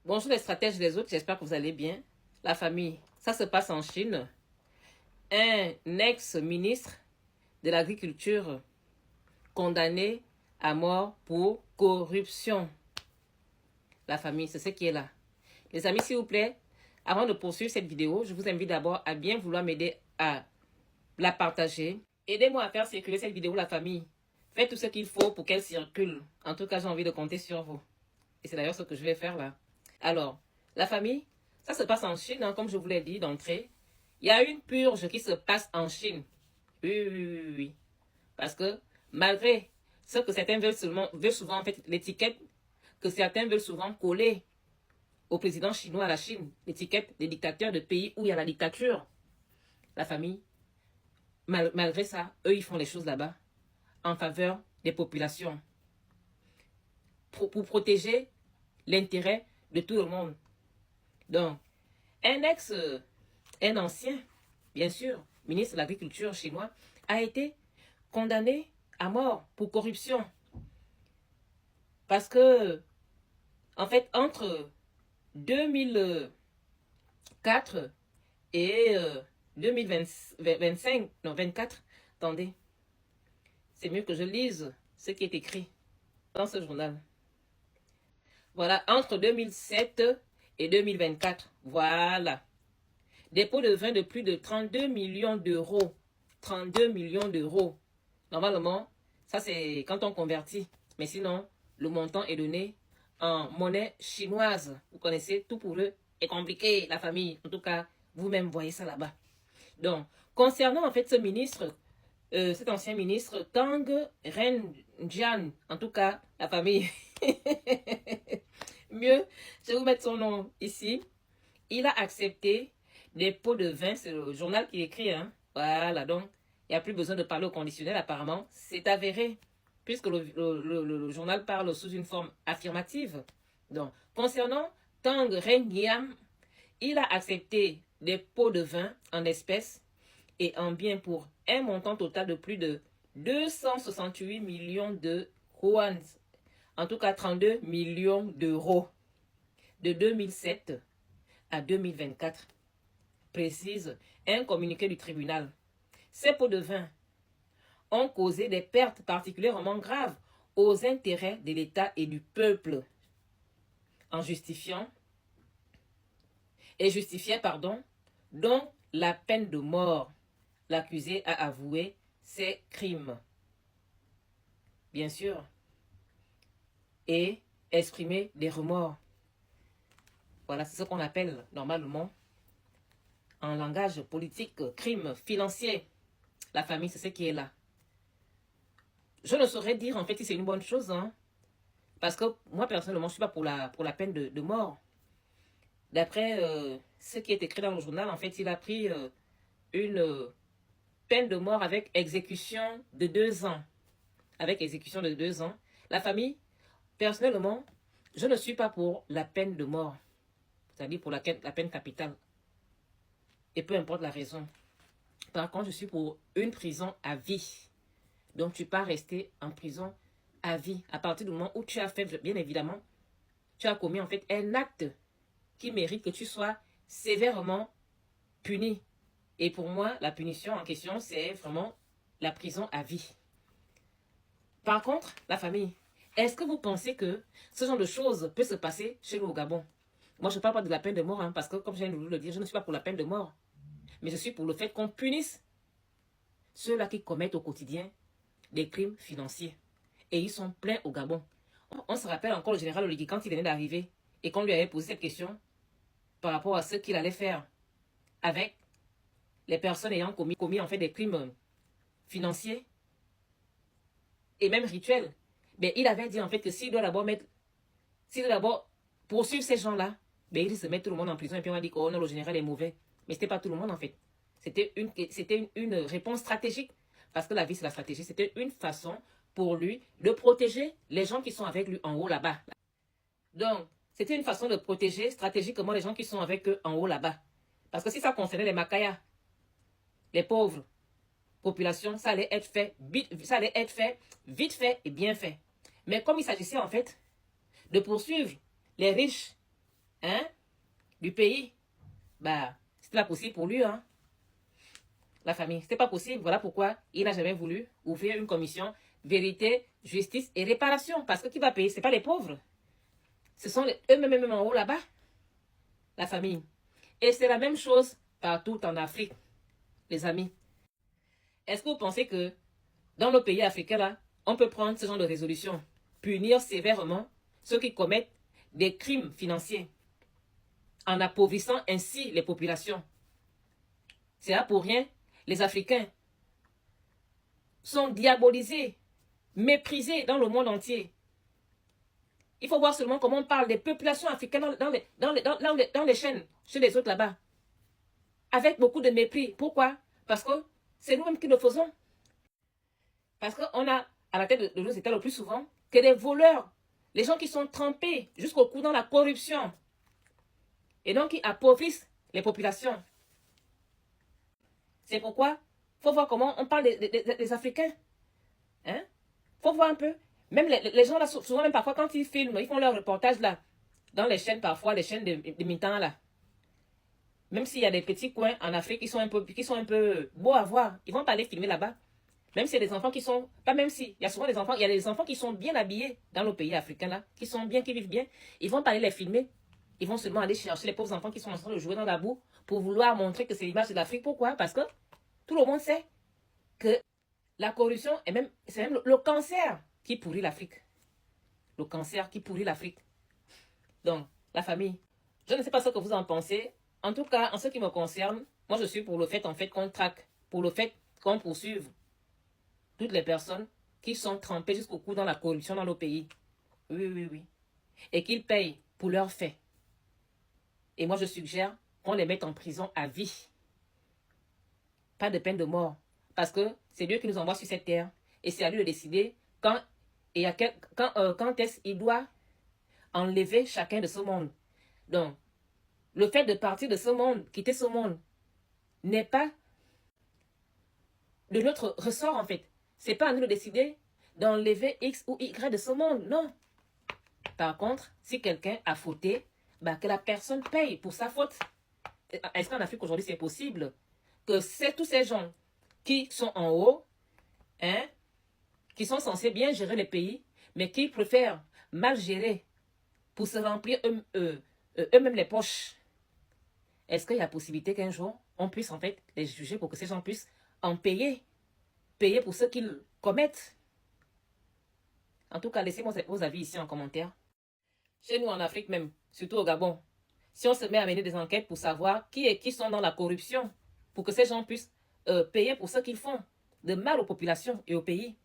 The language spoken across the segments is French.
Bonjour les stratèges des autres, j'espère que vous allez bien. La famille, ça se passe en Chine. Un ex-ministre de l'Agriculture condamné à mort pour corruption. La famille, c'est ce qui est là. Les amis, s'il vous plaît, avant de poursuivre cette vidéo, je vous invite d'abord à bien vouloir m'aider à la partager. Aidez-moi à faire circuler cette vidéo, la famille. Faites tout ce qu'il faut pour qu'elle circule. En tout cas, j'ai envie de compter sur vous. Et c'est d'ailleurs ce que je vais faire là. Alors, la famille, ça se passe en Chine, hein, comme je vous l'ai dit d'entrée. Il y a une purge qui se passe en Chine. Oui. Parce que malgré ce que certains veulent souvent, en fait, l'étiquette que certains veulent souvent coller au président chinois à la Chine, l'étiquette des dictateurs de pays où il y a la dictature, la famille, malgré ça, eux, ils font les choses là-bas en faveur des populations pour protéger l'intérêt de tout le monde. Donc, un ancien, bien sûr, ministre de l'Agriculture chinois, a été condamné à mort pour corruption. Parce que, en fait, entre 2004 et 2025, non, 24, attendez, c'est mieux que je lise ce qui est écrit dans ce journal. Voilà, entre 2007 et 2024, voilà. Dépôt de vin de plus de 32 millions d'euros. 32 millions d'euros. Normalement, ça c'est quand on convertit. Mais sinon, le montant est donné en monnaie chinoise. Vous connaissez, tout pour eux est compliqué, la famille. En tout cas, vous-même voyez ça là-bas. Donc, concernant en fait ce ministre, cet ancien ministre, Tang Renjian, en tout cas, la famille, mieux, je vais vous mettre son nom ici. Il a accepté des pots de vin, c'est le journal qui écrit, hein. Voilà, donc, il n'y a plus besoin de parler au conditionnel, apparemment, c'est avéré, puisque le journal parle sous une forme affirmative. Donc, concernant Tang Renjian, il a accepté des pots de vin en espèces et en biens pour un montant total de plus de 268 millions de yuan, en tout cas 32 millions d'euros, de 2007 à 2024, précise un communiqué du tribunal. Ces pots de vin ont causé des pertes particulièrement graves aux intérêts de l'État et du peuple, en justifiant donc la peine de mort. L'accusé a avoué ses crimes, bien sûr, et exprimé des remords. Voilà, c'est ce qu'on appelle normalement, en langage politique, crime financier. La famille, c'est ce qui est là. Je ne saurais dire en fait si c'est une bonne chose, hein, parce que moi personnellement, je ne suis pas pour la peine de mort. D'après ce qui est écrit dans le journal, en fait, il a pris une peine de mort avec exécution de 2 ans. Avec exécution de 2 ans. La famille, personnellement, je ne suis pas pour la peine de mort. C'est-à-dire pour la peine capitale. Et peu importe la raison. Par contre, je suis pour une prison à vie. Donc, tu ne peux pas rester en prison à vie. À partir du moment où tu as fait, bien évidemment, tu as commis en fait un acte qui mérite que tu sois sévèrement puni. Et pour moi, la punition en question, c'est vraiment la prison à vie. Par contre, la famille, est-ce que vous pensez que ce genre de choses peut se passer chez nous au Gabon? Moi, je ne parle pas de la peine de mort, hein, parce que, comme je viens de vous le dire, je ne suis pas pour la peine de mort. Mais je suis pour le fait qu'on punisse ceux-là qui commettent au quotidien des crimes financiers. Et ils sont pleins au Gabon. On se rappelle encore le général Oligui quand il venait d'arriver et qu'on lui avait posé cette question par rapport à ce qu'il allait faire avec les personnes ayant commis en fait des crimes financiers et même rituels. Mais il avait dit en fait que s'il doit d'abord poursuivre ces gens-là, mais il se met tout le monde en prison et puis on a dit que oh non, le général est mauvais. Mais ce n'était pas tout le monde en fait. C'était une réponse stratégique. Parce que la vie, c'est la stratégie. C'était une façon pour lui de protéger les gens qui sont avec lui en haut là-bas. Donc, c'était une façon de protéger stratégiquement les gens qui sont avec eux en haut là-bas. Parce que si ça concernait les Makayas, les pauvres populations, ça allait être fait vite fait et bien fait. Mais comme il s'agissait en fait de poursuivre les riches hein, du pays, bah, c'était pas possible pour lui, hein. La famille, c'était pas possible. Voilà pourquoi il n'a jamais voulu ouvrir une commission vérité, justice et réparation. Parce que qui va payer? C'est pas les pauvres. Ce sont eux-mêmes en haut là-bas, la famille. Et c'est la même chose partout en Afrique, les amis. Est-ce que vous pensez que dans nos pays africains là, on peut prendre ce genre de résolution, punir sévèrement ceux qui commettent des crimes financiers, en appauvrissant ainsi les populations? C'est là pour rien. Les Africains sont diabolisés, méprisés dans le monde entier. Il faut voir seulement comment on parle des populations africaines dans les chaînes, chez les autres là-bas. Avec beaucoup de mépris. Pourquoi? Parce que c'est nous-mêmes qui le faisons. Parce qu'on a à la tête de nos États le plus souvent que des voleurs, les gens qui sont trempés jusqu'au cou dans la corruption. Et donc qui appauvrissent les populations. C'est pourquoi il faut voir comment on parle des Africains. Hein? Faut voir un peu. Même les gens là, souvent même parfois quand ils filment, ils font leur reportage là, dans les chaînes parfois, les chaînes de mi-temps là. Même s'il y a des petits coins en Afrique qui sont un peu beaux à voir, ils vont pas aller filmer là-bas. Même s'il y a des enfants qui sont, pas même si, il y a souvent des enfants, il y a des enfants qui sont bien habillés dans nos pays africains là, qui sont bien, qui vivent bien, ils vont pas aller les filmer. Ils vont seulement aller chercher les pauvres enfants qui sont en train de jouer dans la boue pour vouloir montrer que c'est l'image de l'Afrique. Pourquoi? Parce que tout le monde sait que la corruption c'est même le cancer qui pourrit l'Afrique. Le cancer qui pourrit l'Afrique. Donc, la famille, je ne sais pas ce que vous en pensez. En tout cas, en ce qui me concerne, moi je suis pour le fait qu'on traque, pour le fait qu'on poursuive toutes les personnes qui sont trempées jusqu'au cou dans la corruption dans nos pays. Oui. Et qu'ils payent pour leurs faits. Et moi je suggère qu'on les mette en prison à vie. Pas de peine de mort. Parce que c'est Dieu qui nous envoie sur cette terre. Et c'est à lui de décider quand est-ce qu'il doit enlever chacun de ce monde. Donc, le fait de partir de ce monde, quitter ce monde, n'est pas de notre ressort en fait. C'est pas à nous de décider d'enlever X ou Y de ce monde, non. Par contre, si quelqu'un a fauté, bah, que la personne paye pour sa faute. Est-ce qu'en Afrique aujourd'hui c'est possible que c'est tous ces gens qui sont en haut, hein, qui sont censés bien gérer les pays, mais qui préfèrent mal gérer pour se remplir eux-mêmes les poches? Est-ce qu'il y a possibilité qu'un jour, on puisse en fait les juger pour que ces gens puissent en payer pour ce qu'ils commettent? En tout cas, laissez-moi vos avis ici en commentaire. Chez nous en Afrique même, surtout au Gabon, si on se met à mener des enquêtes pour savoir qui sont dans la corruption, pour que ces gens puissent payer pour ce qu'ils font de mal aux populations et au pays.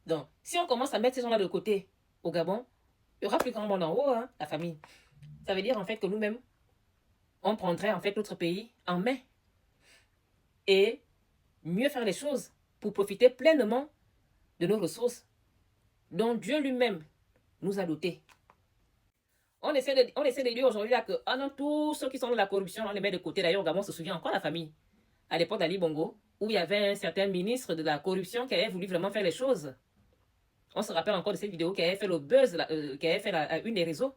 Donc, si on commence à mettre ces gens-là de côté au Gabon, il y aura plus grand monde en haut, hein, la famille. Ça veut dire en fait que nous-mêmes, on prendrait en fait notre pays en main et mieux faire les choses pour profiter pleinement de nos ressources dont Dieu lui-même nous a dotés. On essaie de dire aujourd'hui là que non, tous ceux qui sont dans la corruption, on les met de côté. D'ailleurs, au Gabon, on se souvient encore la famille, à l'époque d'Ali Bongo, où il y avait un certain ministre de la corruption qui avait voulu vraiment faire les choses. On se rappelle encore de cette vidéo qui avait fait le buzz, qui avait fait une des réseaux,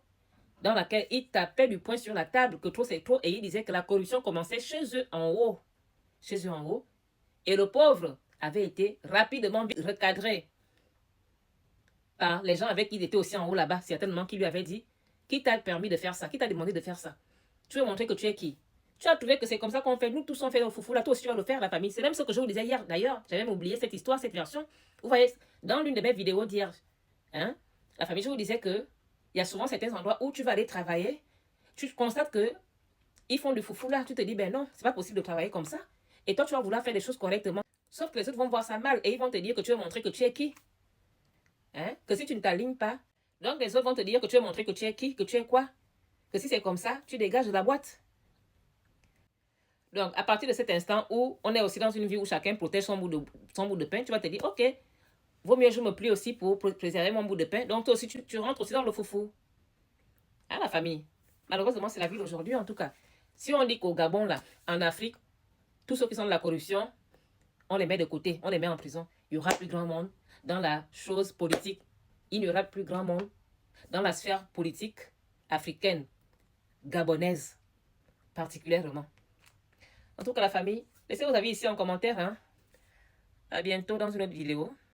dans laquelle il tapait du poing sur la table que trop c'est trop, et il disait que la corruption commençait chez eux en haut. Chez eux en haut. Et le pauvre avait été rapidement recadré par les gens avec qui il était aussi en haut là-bas, certainement, qui lui avaient dit, qui t'a permis de faire ça, qui t'a demandé de faire ça. Tu veux montrer que tu es qui? Tu as trouvé que c'est comme ça qu'on fait, nous tous on fait le foufou, là toi aussi tu vas le faire, la famille. C'est même ce que je vous disais hier, d'ailleurs, j'avais même oublié cette histoire, cette version. Vous voyez, dans l'une de mes vidéos d'hier, hein, la famille, je vous disais que il y a souvent certains endroits où tu vas aller travailler, tu constates que ils font du foufou là, tu te dis, ben non, c'est pas possible de travailler comme ça. Et toi, tu vas vouloir faire les choses correctement. Sauf que les autres vont voir ça mal et ils vont te dire que tu veux montrer que tu es qui. Hein? Que si tu ne t'alignes pas, donc les autres vont te dire que tu veux montrer que tu es qui, que tu es quoi. Que si c'est comme ça, tu dégages de la boîte. Donc, à partir de cet instant où on est aussi dans une vie où chacun protège son bout de pain, tu vas te dire, ok, vaut mieux je me plie aussi pour préserver mon bout de pain. Donc, toi aussi, tu rentres aussi dans le foufou. Hein, la famille? Malheureusement, c'est la vie d'aujourd'hui, en tout cas. Si on dit qu'au Gabon, là, en Afrique, tous ceux qui sont de la corruption, on les met de côté, on les met en prison. Il y aura plus grand monde dans la chose politique. Il n'y aura plus grand monde dans la sphère politique africaine, gabonaise, particulièrement. En tout cas, la famille, laissez vos avis ici en commentaire. Hein. À bientôt dans une autre vidéo.